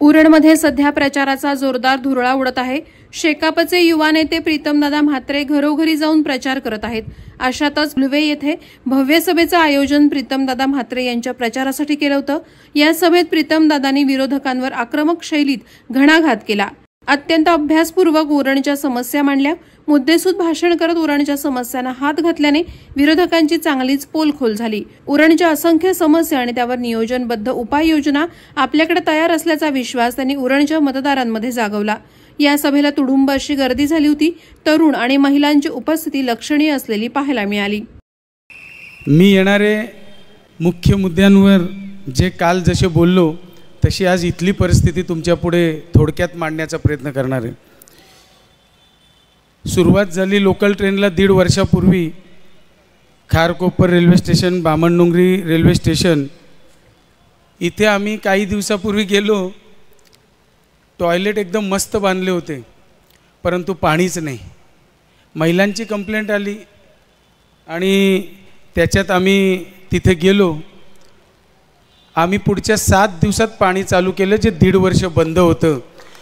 उरणमध्ये सध्या प्रचाराचा जोरदार धुरळा उडत आहे। शेकापचे युवा नेते प्रीतमदादा म्हात्रे घरोघरी जाऊन प्रचार करत आहेत। अशातच लुवे येथे भव्य सभेचं आयोजन प्रीतमदादा म्हात्रे यांच्या प्रचारासाठी केलं होतं। या सभेत प्रीतमदादांनी विरोधकांवर आक्रमक शैलीत घणाघात केला। अत्यंत अभ्यासपूर्वक उरणच्या समस्या मांडल्या। मुद्देसूद भाषण करत उरणच्या समस्यांना हात घातल्याने विरोधकांची चांगलीच पोलखोल झाली। उरणच्या असंख्य समस्या आणि त्यावर नियोजनबद्ध उपाययोजना आपल्याकडे तयार असल्याचा विश्वास त्यांनी उरणच्या मतदारांमध्ये जागवला। या सभेला तुडुंब अशी गर्दी झाली होती। तरुण आणि महिलांची उपस्थिती लक्षणीय असलेली पाहायला मिळाली। मी येणारे मुख्य मुद्द्यांवर जे काल जसे बोललो तशी आज इथली परिस्थिती तुमच्या पुढे थोडक्यात मांडण्याचा प्रयत्न करणार आहे। सुरुवात झाली लोकल ट्रेनला 1.5 वर्षापूर्वी Kharkopar railway station, Bamandongri railway station इथे आम्ही काही दिवसापूर्वी गेलो। टॉयलेट एकदम मस्त बांधले होते, परंतु पाणीच नाही। महिलांची कंप्लेंट आली आणि त्याच्यात आम्ही तिथे गेलो। आम्ही पुढच्या 7 दिवसात पाणी चालू केलं, जे 1.5 वर्ष बंद होतं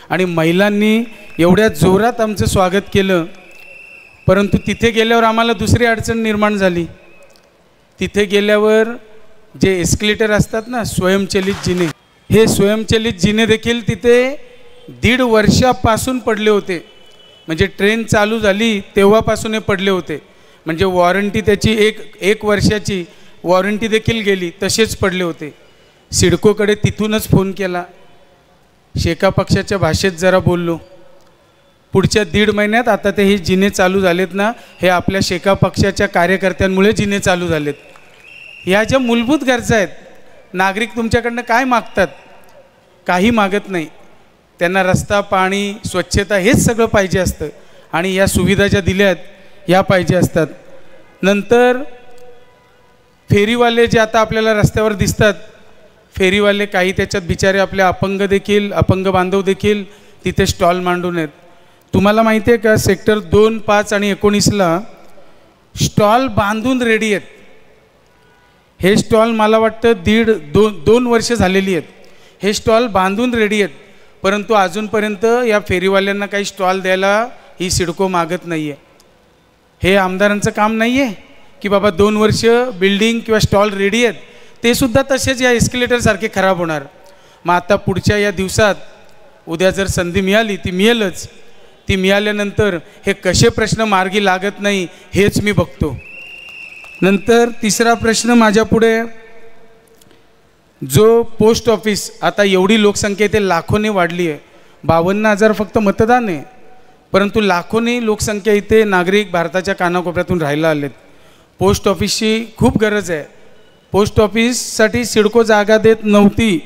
आणि महिलांनी एवढ्या जोरात आमचं स्वागत केलं। परंतु तिथे गेल्यावर आम्हाला दुसरी अडचण निर्माण झाली। तिथे गेल्यावर जे एस्केलेटर असतात ना, स्वयंचलित जिने, हे स्वयंचलित जिने देखील तिथे 1.5 वर्षापासून पडले होते। म्हणजे ट्रेन चालू झाली तेव्हापासून हे पडले होते। म्हणजे वॉरंटी त्याची एक वर्षाची वॉरंटी देखील गेली, तसेच पडले होते। सिडकोकडे तिथूनच फोन केला, शेका पक्षाच्या भाषेत जरा बोललो। पुढच्या 1.5 महिन्यात आता ते हे जिने चालू झालेत ना, हे आपल्या शेका पक्षाच्या कार्यकर्त्यांमुळे जिने चालू झालेत। ह्या ज्या मूलभूत गरजा आहेत, नागरिक तुमच्याकडनं काय मागतात? काही मागत नाही। त्यांना रस्ता, पाणी, स्वच्छता हेच सगळं पाहिजे असतं आणि या सुविधा ज्या दिल्यात या पाहिजे असतात। नंतर फेरीवाले जे आता आपल्याला रस्त्यावर दिसतात, फेरीवाले काही त्याच्यात बिचारे आपले अपंग बांधव देखील तिथे स्टॉल मांडून आहेत। तुम्हाला माहिती आहे का, सेक्टर 2, 5 आणि 19ला स्टॉल बांधून रेडी आहेत। हे स्टॉल मला वाटतं 2 वर्ष झालेली आहेत। हे स्टॉल बांधून रेडी आहेत, परंतु अजूनपर्यंत या फेरीवाल्यांना काही स्टॉल द्यायला ही सिडको मागत नाही आहे। हे आमदारांचं काम नाही आहे की बाबा 2 वर्ष बिल्डिंग किंवा स्टॉल रेडी आहेत, ते सुद्धा तसेच या एस्केलेटरसारखे खराब होणार। मग आता पुढच्या या दिवसात उद्या जर संधी मिळाली ती मिळेलच। ती मिळाल्यानंतर हे कसे प्रश्न मार्गी लागत नाही हेच मी बघतो। नंतर तिसरा प्रश्न माझ्या पुढे, जो पोस्ट ऑफिस, आता एवढी लोकसंख्या इथे लाखोने वाढली आहे। 52,000 फक्त मतदान आहे, परंतु लाखोने लोकसंख्या इथे नागरिक भारताच्या कानाकोपऱ्यातून राहायला आलेत। पोस्ट ऑफिसची खूप गरज आहे। पोस्ट ऑफिससाठी सिडको जागा देत नव्हती।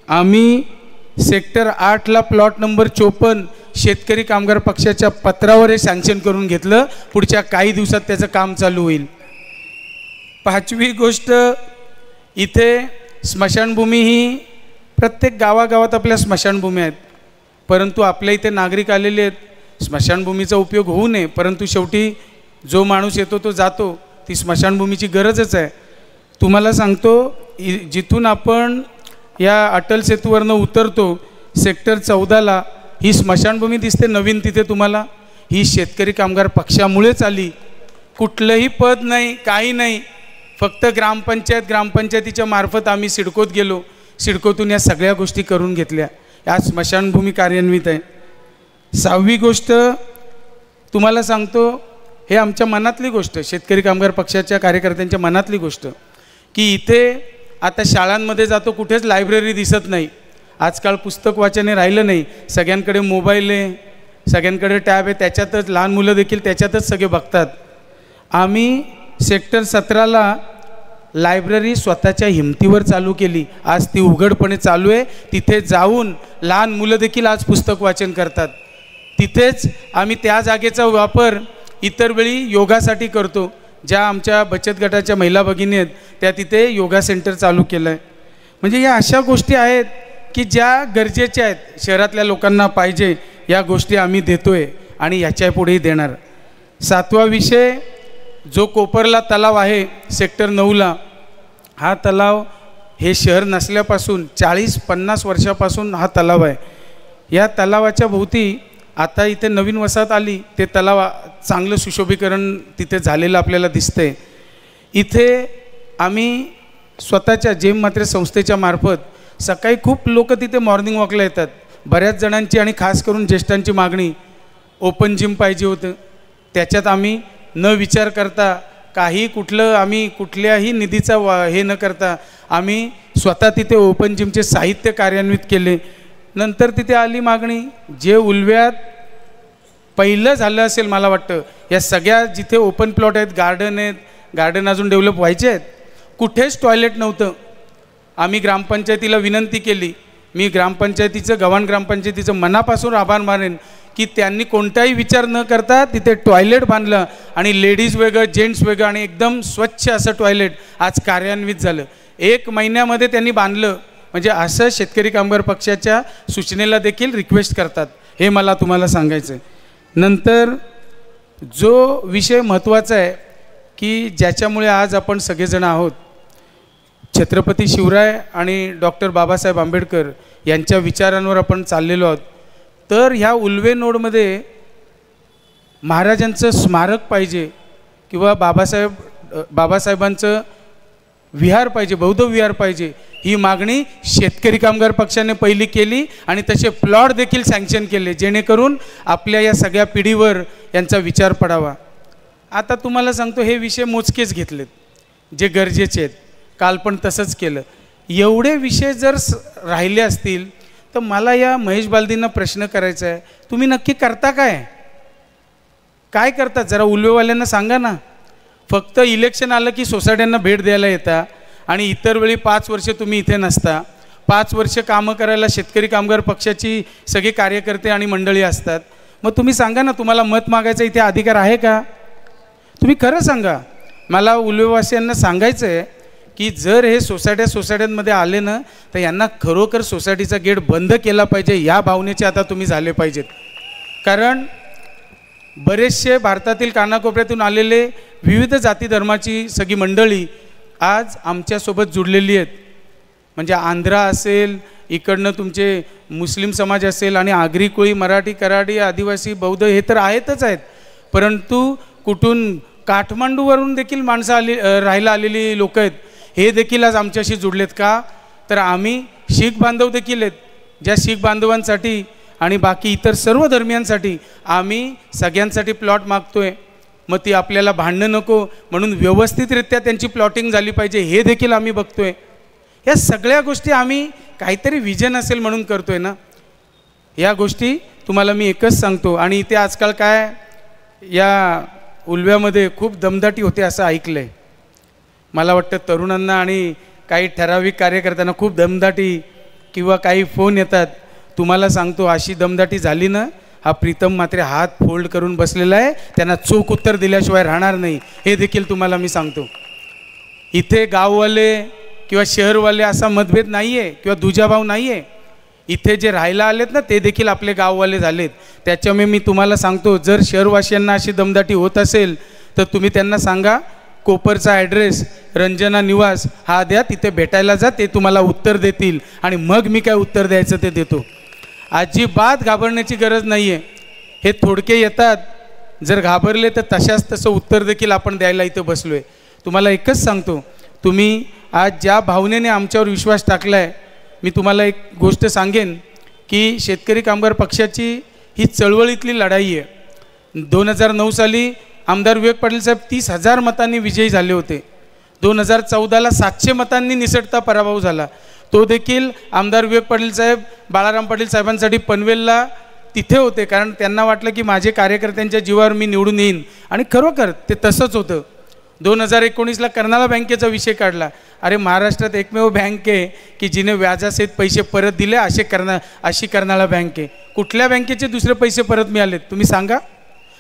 आम्ही सेक्टर 8ला प्लॉट नंबर 54 शेतकरी कामगार पक्षाच्या पत्रावर हे सँक्शन करून घेतलं। पुढच्या काही दिवसात त्याचं काम चालू होईल। 5वी गोष्ट, इथे स्मशानभूमी ही प्रत्येक गावागावात आपल्या स्मशानभूमी आहेत, परंतु आपल्या इथे नागरिक आलेले आहेत। स्मशानभूमीचा उपयोग होऊ नये, परंतु शेवटी जो माणूस येतो तो जातो, ती स्मशानभूमीची गरजच आहे। तुम्हाला सांगतो, जिथून आपण या अटल सेतूवरनं उतरतो सेक्टर 14ला ही स्मशानभूमी दिसते नवीन, तिथे तुम्हाला ही शेतकरी कामगार पक्षामुळेच आली। कुठलंही पद नाही, काही नाही, फक्त ग्रामपंचायतीच्या मार्फत आम्ही सिडकोत गेलो। सिडकोतून या सगळ्या गोष्टी करून घेतल्या। या स्मशानभूमी कार्यान्वित आहे। 6वी गोष्ट तुम्हाला सांगतो, हे आमच्या मनातली गोष्ट, शेतकरी कामगार पक्षाच्या कार्यकर्त्यांच्या मनातली गोष्ट, की इथे आता शाळांमध्ये जातो, कुठेच लायब्ररी दिसत नाही। आजकाल पुस्तक वाचन राहिलं नाही, सगळ्यांकडे मोबाईल आहे, सगळ्यांकडे टॅब आहे, त्याच्यातच लहान मुलं देखील त्याच्यातच सगळे बघतात। आम्ही सेक्टर 17ला लायब्ररी स्वतःच्या हिमतीवर चालू केली। आज ती उघडपणे चालू आहे। तिथे जाऊन लहान मुलं देखील आज पुस्तक वाचन करतात। तिथेच आम्ही त्या जागेचा वापर इतर वेळी योगासाठी करतो। ज्या आमच्या बचत गटाच्या महिला भगिनी आहेत त्या तिथे योगा सेंटर चालू केलं आहे। म्हणजे या अशा गोष्टी आहेत की ज्या गरजेच्या आहेत, शहरातल्या लोकांना पाहिजे, या गोष्टी आम्ही देतोय आणि याच्या पुढेही देणार। 7वा विषय, जो कोपरला तलाव आहे सेक्टर 9ला, हा तलाव हे शहर नसल्यापासून 40-50 वर्षापासून हा तलाव आहे. या तलावाच्या भोवती आता इथे नवीन वसाहत आली, ते तलाव चांगलं सुशोभीकरण तिथे झालेलं आपल्याला दिसतंय. इथे आम्ही स्वतःच्या जेम म्हात्रे संस्थेच्या मार्फत सकाळी खूप लोक तिथे मॉर्निंग वॉकला येतात. बऱ्याच जणांची आणि खास करून ज्येष्ठांची मागणी ओपन जिम पाहिजे होतं. त्याच्यात आम्ही न विचार करता आम्ही कुठल्याही निधीचा हे न करता आम्ही स्वतः तिथे ओपन जिमचे साहित्य कार्यान्वित केले. नंतर तिथे आली मागणी, जे उल्व्यात पहिलं झालं असेल मला वाटतं, या सगळ्या जिथे ओपन प्लॉट आहेत, गार्डन आहेत, गार्डन अजून डेव्हलप व्हायचे आहेत, कुठेच टॉयलेट नव्हतं. आम्ही ग्रामपंचायतीला विनंती केली. मी गव्हाण ग्रामपंचायतीचं मनापासून आभार मानेन की त्यांनी कोणताही विचार न करता तिथे टॉयलेट बांधलं आणि लेडीज वेगळं, जेंट्स वेगळं आणि एकदम स्वच्छ असं टॉयलेट आज कार्यान्वित झालं. 1 महिन्यामध्ये त्यांनी बांधलं. म्हणजे असं शेतकरी कामगार पक्षाच्या सूचनेला देखील रिक्वेस्ट करतात, हे मला तुम्हाला सांगायचं आहे. नंतर जो विषय महत्त्वाचा आहे की ज्याच्यामुळे आज आपण सगळेजण आहोत, छत्रपती शिवराय आणि डॉक्टर बाबासाहेब आंबेडकर यांच्या विचारांवर आपण चाललेलो आहोत. तर ह्या उल्वे नोडमध्ये महाराजांचं स्मारक पाहिजे किंवा बाबासाहेबांचं विहार पाहिजे, बौद्ध विहार पाहिजे, ही मागणी शेतकरी कामगार पक्षाने पहिली केली आणि तसे प्लॉट देखील सँक्शन केले, जेणेकरून आपल्या या सगळ्या पिढीवर यांचा विचार पडावा. आता तुम्हाला सांगतो, हे विषय मोजकेच घेतलेत जे गरजेचे आहेत. काल पण तसंच केलं. एवढे विषय जर राहिले असतील तर मला या महेश बालदींना प्रश्न करायचा आहे, तुम्ही नक्की करता काय करतात? जरा उल्वेवाल्यांना सांगा ना. फक्त इलेक्शन आलं की सोसायट्यांना भेट द्यायला येता आणि इतर वेळी 5 वर्ष तुम्ही इथे नसता. 5 वर्ष कामं करायला शेतकरी कामगार पक्षाची सगळे कार्यकर्ते आणि मंडळी असतात. मग तुम्ही सांगा ना, तुम्हाला मत मागायचा इथे अधिकार आहे का? तुम्ही खरं सांगा. मला उल्वेवासियांना सांगायचं आहे की जर हे सोसायट्यांमध्ये आले ना, तर यांना खरोखर सोसायटीचा गेट बंद केला पाहिजे, या भावनेचे आता तुम्ही झाले पाहिजेत. कारण बरेचसे भारतातील कानाकोपऱ्यातून आलेले विविध जाती धर्माची सगळी मंडळी आज आमच्यासोबत जुडलेली आहेत. म्हणजे आंध्रा असेल, इकडनं तुमचे मुस्लिम समाज असेल आणि आगरी, कोळी, मराठी, कराडी, आदिवासी, बौद्ध हे तर आहेतच आहेत. परंतु कुठून काठमांडूवरून देखील माणसं राहायला आलेली लोक आहेत, हे देखील आज आमच्याशी जुडलेत. का तर आम्ही शीख बांधव देखील आहेत, ज्या शीख बांधवांसाठी आणि बाकी इतर सर्व धर्मियांसाठी आम्ही सगळ्यांसाठी प्लॉट मागतोय. मग ती आपल्याला भांडणं नको म्हणून व्यवस्थितरित्या त्यांची प्लॉटिंग झाली पाहिजे, हे देखील आम्ही बघतोय. या सगळ्या गोष्टी आम्ही काहीतरी विजन असेल म्हणून करतोय ना. या गोष्टी तुम्हाला मी एकच सांगतो. आणि इथे आजकाल काय, या उल्व्यामध्ये खूप दमदाटी होते असं ऐकलं आहे. मला वाटतं तरुणांना आणि काही ठराविक कार्यकर्त्यांना खूप दमदाटी किंवा काही फोन येतात. तुम्हाला सांगतो, अशी दमदाटी झाली ना, हा प्रीतम म्हात्रे हात फोल्ड करून बसलेला आहे, त्यांना चोख उत्तर दिल्याशिवाय राहणार नाही, हे देखील तुम्हाला मी सांगतो. इथे गाववाले किंवा शहरवाले असा मतभेद नाही आहे किंवा दुजाभाव नाही आहे. इथे जे राहायला आलेत ना, ते देखील आपले गाववाले झालेत. त्याच्यामुळे मी तुम्हाला सांगतो, जर शहरवासियांना अशी दमदाटी होत असेल तर तुम्ही त्यांना सांगा, कोपरचा ॲड्रेस रंजना निवास हा द्या, तिथे भेटायला जा, ते तुम्हाला उत्तर देतील. आणि मग मी काय उत्तर द्यायचं ते देतो. अजिबात घाबरण्याची गरज नाही आहे. हे थोडके येतात, जर घाबरले तर तसं उत्तर देखील आपण द्यायला इथं बसलो आहे. तुम्हाला एकच सांगतो, तुम्ही आज ज्या भावनेने आमच्यावर विश्वास टाकला आहे, मी तुम्हाला एक गोष्ट सांगेन की शेतकरी कामगार पक्षाची ही चळवळीतली लढाई आहे. 2009 साली आमदार विवेक पाटील साहेब 30,000 मतांनी विजयी झाले होते. 2014ला 700 मतांनी निसटता पराभव झाला. तो देखील आमदार विवेक पाटील साहेब बाळाराम पाटील साहेबांसाठी पनवेलला तिथे होते, कारण त्यांना वाटलं की माझे कार्यकर्त्यांच्या जीवावर मी निवडून येईन. आणि खरोखर ते तसंच होतं. 2019ला कर्नाळा बँकेचा विषय काढला. अरे, महाराष्ट्रात एकमेव बँक आहे की जिने व्याजासहित पैसे परत दिले, अशी कर्नाळा बँक आहे. कुठल्या बँकेचे दुसरे पैसे परत मिळालेत तुम्ही सांगा?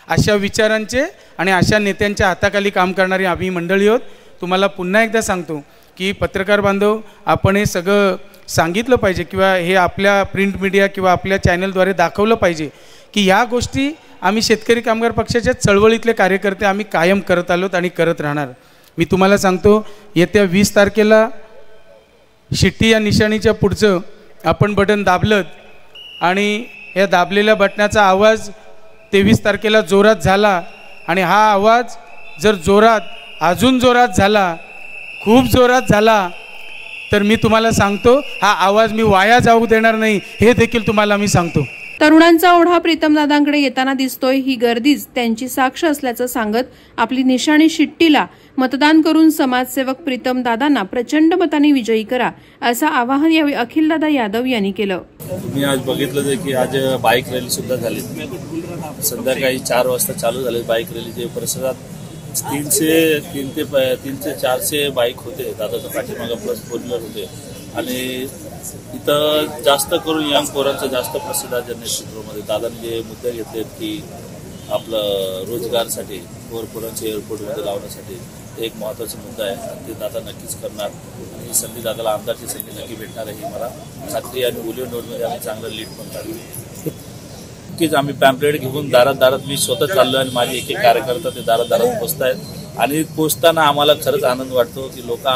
अशा विचारांचे आणि अशा नेत्यांच्या हाताखाली काम करणारी आम्ही मंडळी आहोत. तुम्हाला पुन्हा एकदा सांगतो की पत्रकार बांधव, आपण हे सगळं सांगितलं पाहिजे किंवा हे आपल्या प्रिंट मीडिया किंवा आपल्या चॅनलद्वारे दाखवलं पाहिजे की ह्या गोष्टी आम्ही शेतकरी कामगार पक्षाच्या चळवळीतले कार्यकर्ते आम्ही कायम करत आलोत आणि करत राहणार. मी तुम्हाला सांगतो, येत्या 20 तारखेला शिट्टी या निशाणीच्या पुढचं आपण बटन दाबलं आणि या दाबलेल्या बटनाचा आवाज 23 तारखेला जोरात झाला आणि हा आवाज जर जोरात अजून जोरात झाला, खूप जोरात झाला, तर मी तुम्हाला सांगतो हा आवाज मी वाया जाऊ देणार नाही, हे देखील तुम्हाला मी सांगतो. तरुणांचा ओढा प्रीतमदादांकडे येताना दिसतोय. ही गर्दीच त्यांची साक्ष असल्याचं सांगत आपली निशाणी शिट्टीला मतदान करून समाजसेवक प्रीतमदादांना प्रचंड मताने विजयी करा, असं आवाहन यावेळी अखिलदादा यादव यांनी केलं. मी आज बघितलं की आज बाईक रॅली सुद्धा झाली. संध्याकाळी 4 वाजता चालू झाले बाईक रॅलीचे. परिसरात 300 ते 400 बाईक होते. दादाच्या पाठीमागे प्लस 4 व्हीलर होते आणि इथं जास्त करून यंग पोरांचं जास्त प्रसिद्ध आहे नेतृत्वामध्ये. दादांनी जे मुद्दे घेतलेत की आपलं रोजगारसाठी पोरांचे एअरपोर्टमध्ये लावण्यासाठी ते एक महत्त्वाचा मुद्दा आहे आणि ते दादा नक्कीच करणार आणि ही संधी दादाला आमदारची संधी नक्की भेटणार आहे ही मला खात्री आणि उलिव नोडमध्ये आम्ही चांगलं लीड पण काढू. नक्कीच आम्ही पॅम्पलेट घेऊन दारात मी स्वतः चाललो आणि माझे एक कार्यकर्ता ते दारात पोचत आहेत आणि पोचताना आम्हाला खरंच आनंद वाटतो की लोक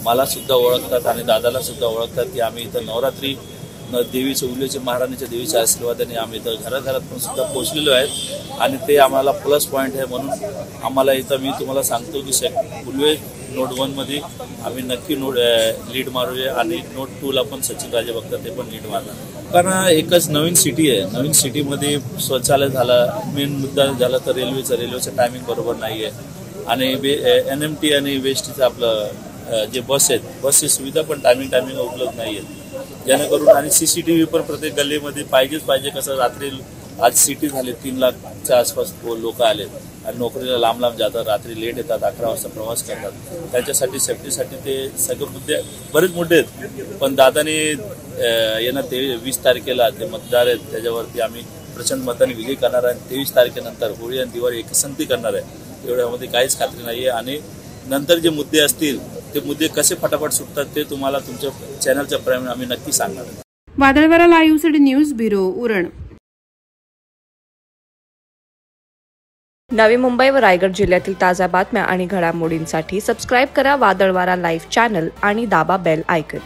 मला सुद्धा ओळखतात आणि दादाला सुद्धा ओळखतात की आम्ही इथं नवरात्री देवीच्या उल्लेच्या महाराणीच्या देवीच्या आशीर्वादाने आम्ही इथं घराघरात पण सुद्धा पोचलेलो आहेत आणि ते आम्हाला प्लस पॉईंट आहे. म्हणून आम्हाला इथं मी तुम्हाला सांगतो की उल्वे नोड 1मध्ये आम्ही नक्की लीड मारूया आणि नोड 2ला पण सचिन राजे बघतात ते पण लीड मारणार. कारण एकच नवीन सिटी आहे. नवीन सिटीमध्ये शौचालय झालं, मेन मुद्दा झाला तर रेल्वेचं टायमिंग बरोबर नाही आहे आणि NMT आणि वेस्टीचं आपलं जे बस आहेत बसची सुविधा पण टायमिंग उपलब्ध नाही आहेत. जेणेकरून आणि CCTV पण प्रत्येक गल्लीमध्ये पाहिजे. कसं रात्री आज सिटी झाली 3 लाखच्या आसपास लोक आलेत आणि नोकरीला लांब जातात, रात्री लेट येतात, 11 वाजता प्रवास करतात. त्याच्यासाठी सेफ्टीसाठी ते सगळे बरेच मुद्दे आहेत. पण दादाने येणार 20 तारखेला ते मतदार आहेत त्याच्यावरती आम्ही प्रचंड मताने विजय करणार आहे. 23 तारखेनंतर होळी आणि दिवाळी एकसंगती करणार आहे एवढ्यामध्ये काहीच खात्री नाही आहे. आणि नंतर जे मुद्दे असतील ते मुद्दे कसे फटाफट सुटतात ते तुम्हाला तुमच्या चॅनलच्या प्राईम आम्ही नक्की सांगणार. वादळवारा live city news bureau, Uran. Navi Mumbai व रायगड जिल्ह्यातील ताज्या बातम्या आणि घडामोडींसाठी सबस्क्राईब करा वादळवारा लाईव्ह चॅनल आणि दाबा बेल आयकॉन.